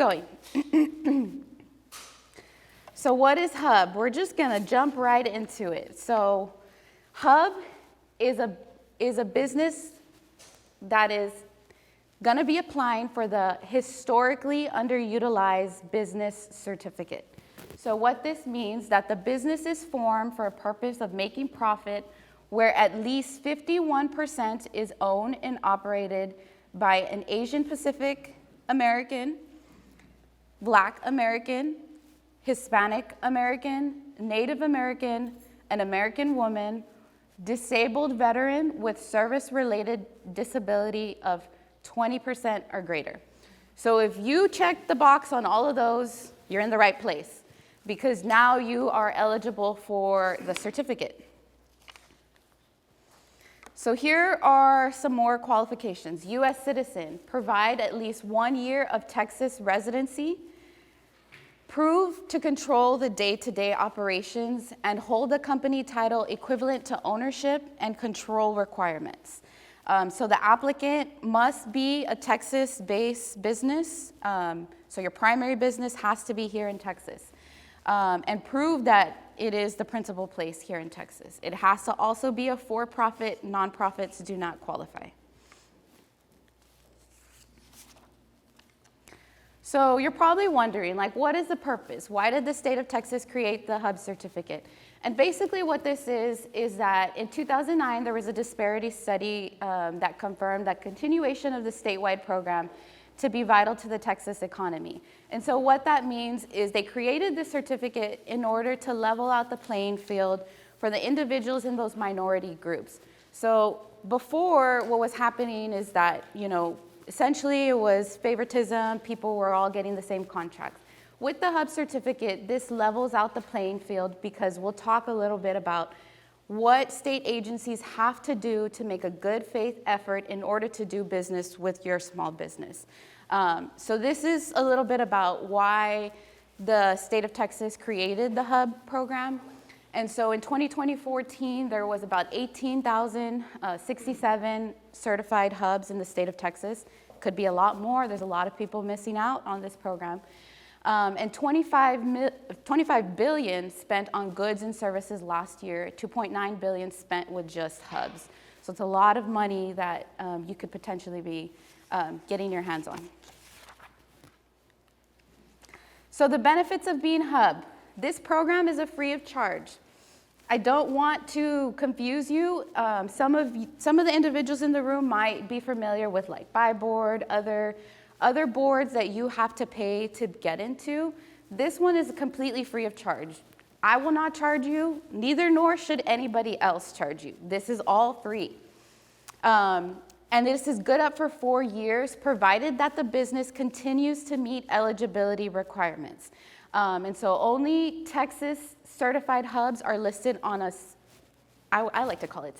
going. So what is Hub? We're just gonna jump right into it. So Hub is a business that is gonna be applying for the historically underutilized business certificate. So what this means that the business is formed for a purpose of making profit where at least 51% is owned and operated by an Asian Pacific American, Black American, Hispanic American, Native American, an American woman, disabled veteran with service-related disability of 20% or greater. So if you check the box on all of those, you're in the right place because now you are eligible for the certificate. So here are some more qualifications. U.S. citizen, provide at least 1 year of Texas residency, prove to control the day-to-day operations, and hold a company title equivalent to ownership and control requirements. So the applicant must be a Texas-based business. So your primary business has to be here in Texas. And prove that it is the principal place here in Texas. It has to also be a for-profit. Nonprofits do not qualify. So you're probably wondering, like, what is the purpose? Why did the state of Texas create the Hub certificate? And basically what this is that in 2009, there was a disparity study that confirmed that continuation of the statewide program to be vital to the Texas economy. And so what that means is they created this certificate in order to level out the playing field for the individuals in those minority groups. So before, what was happening is that, essentially it was favoritism, people were all getting the same contracts. With the Hub certificate, this levels out the playing field because we'll talk a little bit about what state agencies have to do to make a good faith effort in order to do business with your small business. So this is a little bit about why the state of Texas created the Hub program. And so in 2014, there was about 18,067 certified hubs in the state of Texas. Could be a lot more. There's a lot of people missing out on this program. And 25 billion spent on goods and services last year, 2.9 billion spent with just hubs. So it's a lot of money that you could potentially be getting your hands on. So the benefits of being Hub. This program is free of charge. I don't want to confuse you. Some of the individuals in the room might be familiar with like Buy Board, other boards that you have to pay to get into. This one is completely free of charge. I will not charge you, neither nor should anybody else charge you. This is all free. And this is good up for 4 years, provided that the business continues to meet eligibility requirements. And so only Texas certifiid hubs are listed on I like to call it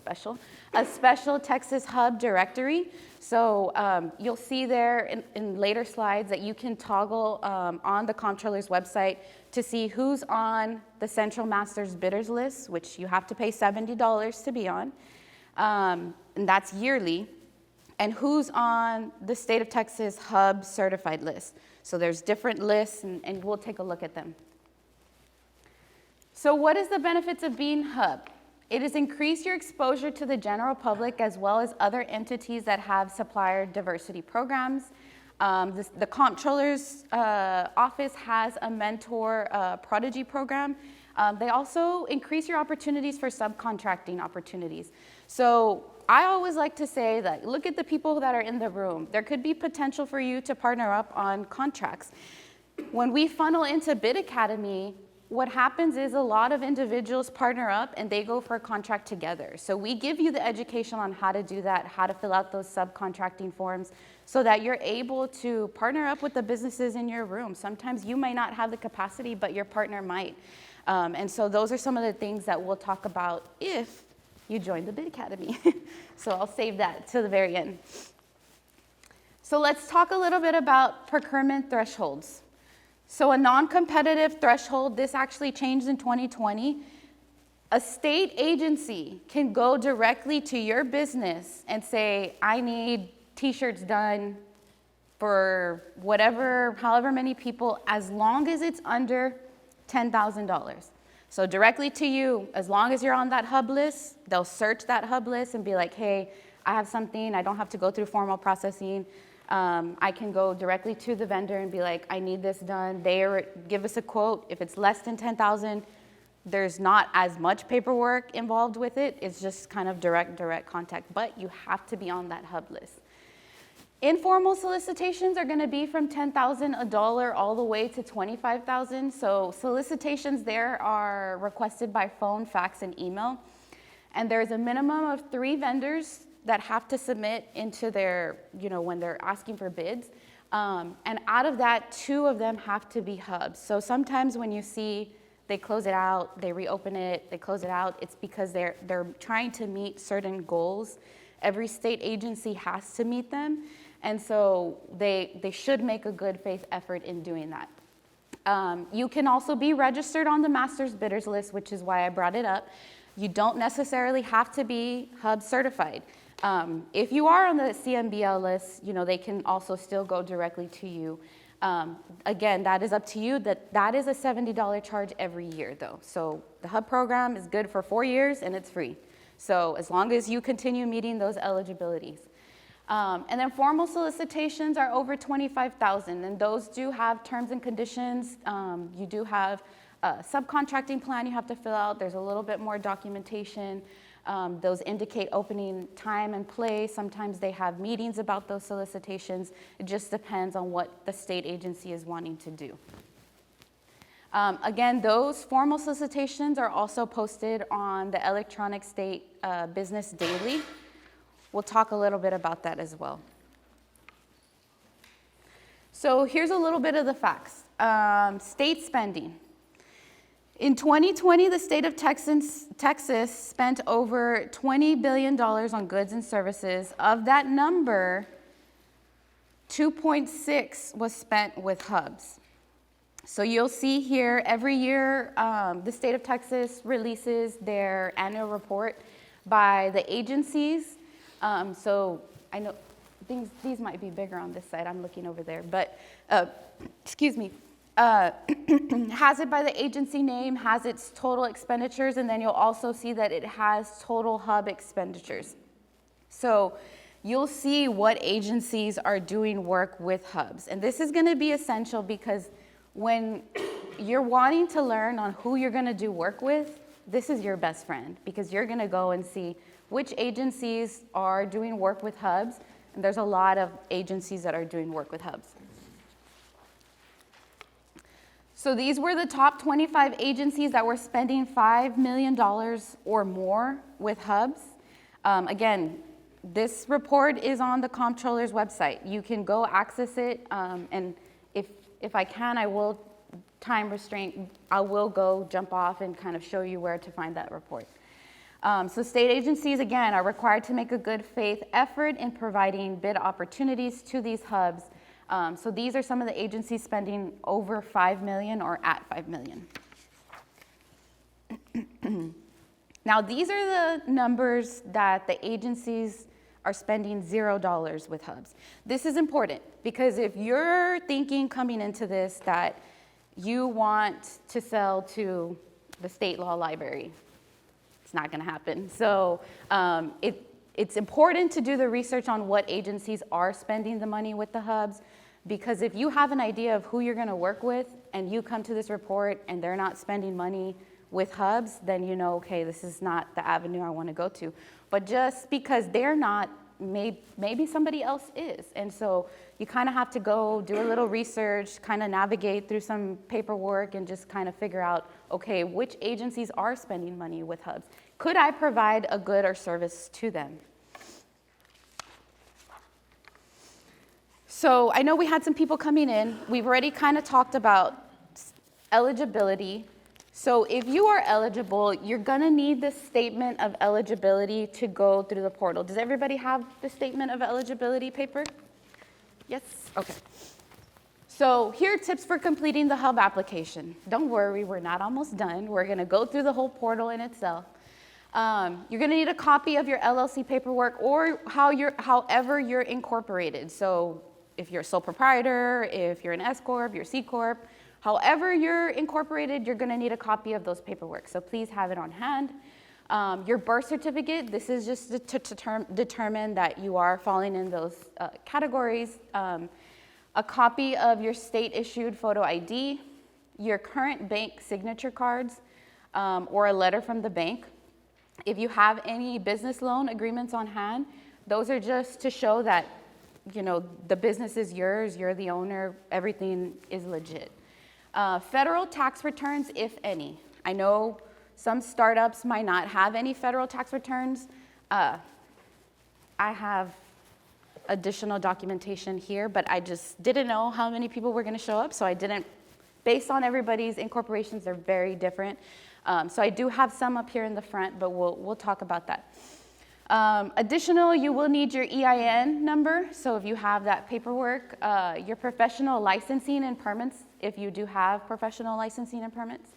a special Texas Hub directory. So you'll see there in later slides that you can toggle on the comptroller's website to see who's on the Central Masters bidders list, which you have to pay $70 to be on, and that's yearly, and who's on the state of Texas Hub certified list. So there's different lists, and we'll take a look at them. So what is the benefits of being Hub? It has increased your exposure to the general public as well as other entities that have supplier diversity programs. The comptroller's office has a mentor prodigy program. They also increase your opportunities for subcontracting opportunities. So I always like to say that look at the people that are in the room. There could be potential for you to partner up on contracts. When we funnel into Bid Academy, what happens is a lot of individuals partner up and they go for a contract together. So we give you the education on how to do that, how to fill out those subcontracting forms so that you're able to partner up with the businesses in your room. Sometimes you might not have the capacity, but your partner might. And so those are some of the things that we'll talk about if you join the Bid Academy. So I'll save that to the very end. So let's talk a little bit about procurement thresholds. So a non-competitive threshold, this actually changed in 2020. A state agency can go directly to your business and say, I need t-shirts done for however many people, as long as it's under $10,000. So directly to you, as long as you're on that hub list, they'll search that hub list and be like, hey, I have something, I don't have to go through formal processing. I can go directly to the vendor and be like, I need this done. They give us a quote. If it's less than 10,000, there's not as much paperwork involved with it. It's just kind of direct contact, but you have to be on that hub list. Informal solicitations are gonna be from $10,000, $1 all the way to $25,000. So solicitations there are requested by phone, fax, and email. And there's a minimum of 3 vendors that have to submit into their, when they're asking for bids. And out of that, 2 of them have to be hubs. So sometimes when you see they close it out, they reopen it, they close it out, it's because they're trying to meet certain goals. Every state agency has to meet them. And so they should make a good faith effort in doing that. You can also be registered on the master's bidders list, which is why I brought it up. You don't necessarily have to be hub certified. If you are on the CMBL list, they can also still go directly to you. Again, that is up to you. That is a $70 charge every year though. So the hub program is good for 4 years and it's free. So as long as you continue meeting those eligibilities. And then formal solicitations are over $25,000, and those do have terms and conditions. You do have a subcontracting plan you have to fill out. There's a little bit more documentation. Those indicate opening time and place. Sometimes they have meetings about those solicitations. It just depends on what the state agency is wanting to do. Again, those formal solicitations are also posted on the electronic state business daily. We'll talk a little bit about that as well. So here's a little bit of the facts. State spending. In 2020, the state of Texas spent over $20 billion on goods and services. Of that number, 2.6 was spent with hubs. So you'll see here, every year, the state of Texas releases their annual report by the agencies. So I know these might be bigger on this side. I'm looking over there, but excuse me. Has it by the agency name, has its total expenditures, and then you'll also see that it has total hub expenditures. So you'll see what agencies are doing work with hubs. And this is gonna be essential because when you're wanting to learn on who you're gonna do work with, this is your best friend because you're gonna go and see which agencies are doing work with hubs, and there's a lot of agencies that are doing work with hubs. So these were the top 25 agencies that were spending $5 million or more with hubs. Again, this report is on the comptroller's website. You can go access it, and if I can, I will, time restraint, I will go jump off and kind of show you where to find that report. So state agencies, again, are required to make a good faith effort in providing bid opportunities to these hubs. So these are some of the agencies spending over $5 million or at $5 million. Now, these are the numbers that the agencies are spending $0 with hubs. This is important because if you're thinking coming into this that you want to sell to the state law library, it's not going to happen. So it's important to do the research on what agencies are spending the money with the hubs, because if you have an idea of who you're going to work with and you come to this report and they're not spending money with hubs, then you know, okay, this is not the avenue I want to go to. But just because they're not, maybe somebody else is. And so you kind of have to go do a little research, kind of navigate through some paperwork and just kind of figure out, okay, which agencies are spending money with hubs? Could I provide a good or service to them? So I know we had some people coming in. We've already kind of talked about eligibility. So if you are eligible, you're gonna need the statement of eligibility to go through the portal. Does everybody have the statement of eligibility paper? Yes? Okay. So here are tips for completing the hub application. Don't worry, we're not almost done. We're gonna go through the whole portal in itself. You're gonna need a copy of your LLC paperwork or however you're incorporated. So if you're a sole proprietor, if you're an S Corp, you're C Corp, however you're incorporated, you're gonna need a copy of those paperwork. So please have it on hand. Your birth certificate, this is just to determine that you are falling in those categories. A copy of your state-issued photo ID, your current bank signature cards, or a letter from the bank. If you have any business loan agreements on hand, those are just to show that, you know, the business is yours, you're the owner, everything is legit. Federal tax returns, if any. I know some startups might not have any federal tax returns. I have additional documentation here, but I just didn't know how many people were gonna show up, so I didn't, based on everybody's incorporations, they're very different. So I do have some up here in the front, but we'll talk about that. Additional, you will need your EIN number, so if you have that paperwork, your professional licensing and permits, if you do have professional licensing and permits.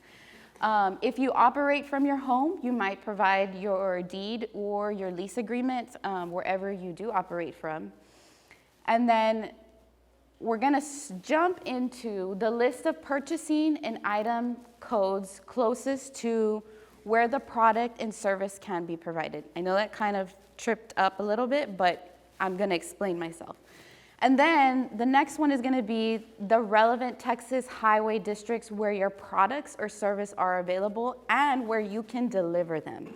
If you operate from your home, you might provide your deed or your lease agreement wherever you do operate from. And then we're gonna jump into the list of purchasing and item codes closest to where the product and service can be provided. I know that kind of tripped up a little bit, but I'm gonna explain myself. And then the next one is gonna be the relevant Texas highway districts where your products or service are available and where you can deliver them.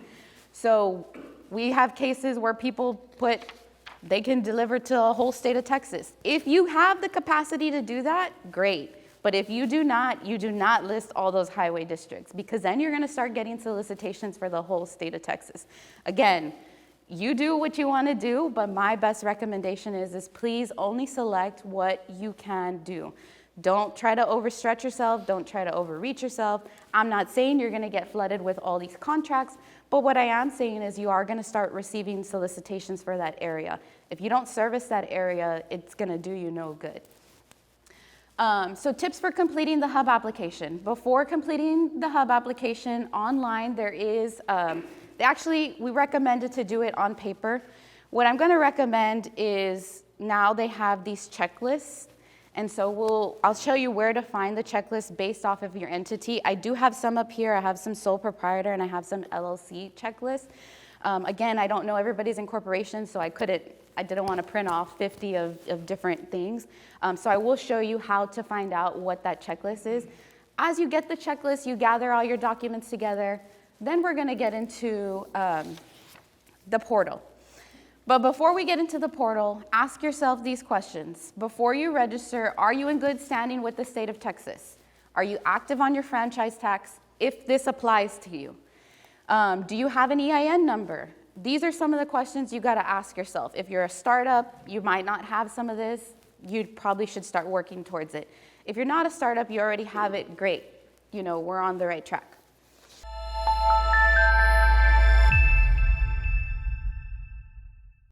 So we have cases where people put, they can deliver to a whole state of Texas. If you have the capacity to do that, great. But if you do not list all those highway districts, because then you're gonna start getting solicitations for the whole state of Texas. Again, you do what you wanna do, but my best recommendation is please only select what you can do. Don't try to overstretch yourself, don't try to overreach yourself. I'm not saying you're gonna get flooded with all these contracts, but what I am saying is you are gonna start receiving solicitations for that area. If you don't service that area, it's gonna do you no good. So tips for completing the hub application. Before completing the hub application online, there is, we recommended to do it on paper. What I'm gonna recommend is now they have these checklists. And so I'll show you where to find the checklist based off of your entity. I do have some up here. I have some sole proprietor and I have some LLC checklists. Again, I don't know everybody's incorporation, so I didn't want to print off 50 of different things. So I will show you how to find out what that checklist is. As you get the checklist, you gather all your documents together. Then we're going to get into the portal. But before we get into the portal, ask yourself these questions. Before you register, are you in good standing with the state of Texas? Are you active on your franchise tax if this applies to you? Do you have an EIN number? These are some of the questions you got to ask yourself. If you're a startup, you might not have some of this. You probably should start working towards it. If you're not a startup, you already have it, great. You know, we're on the right track.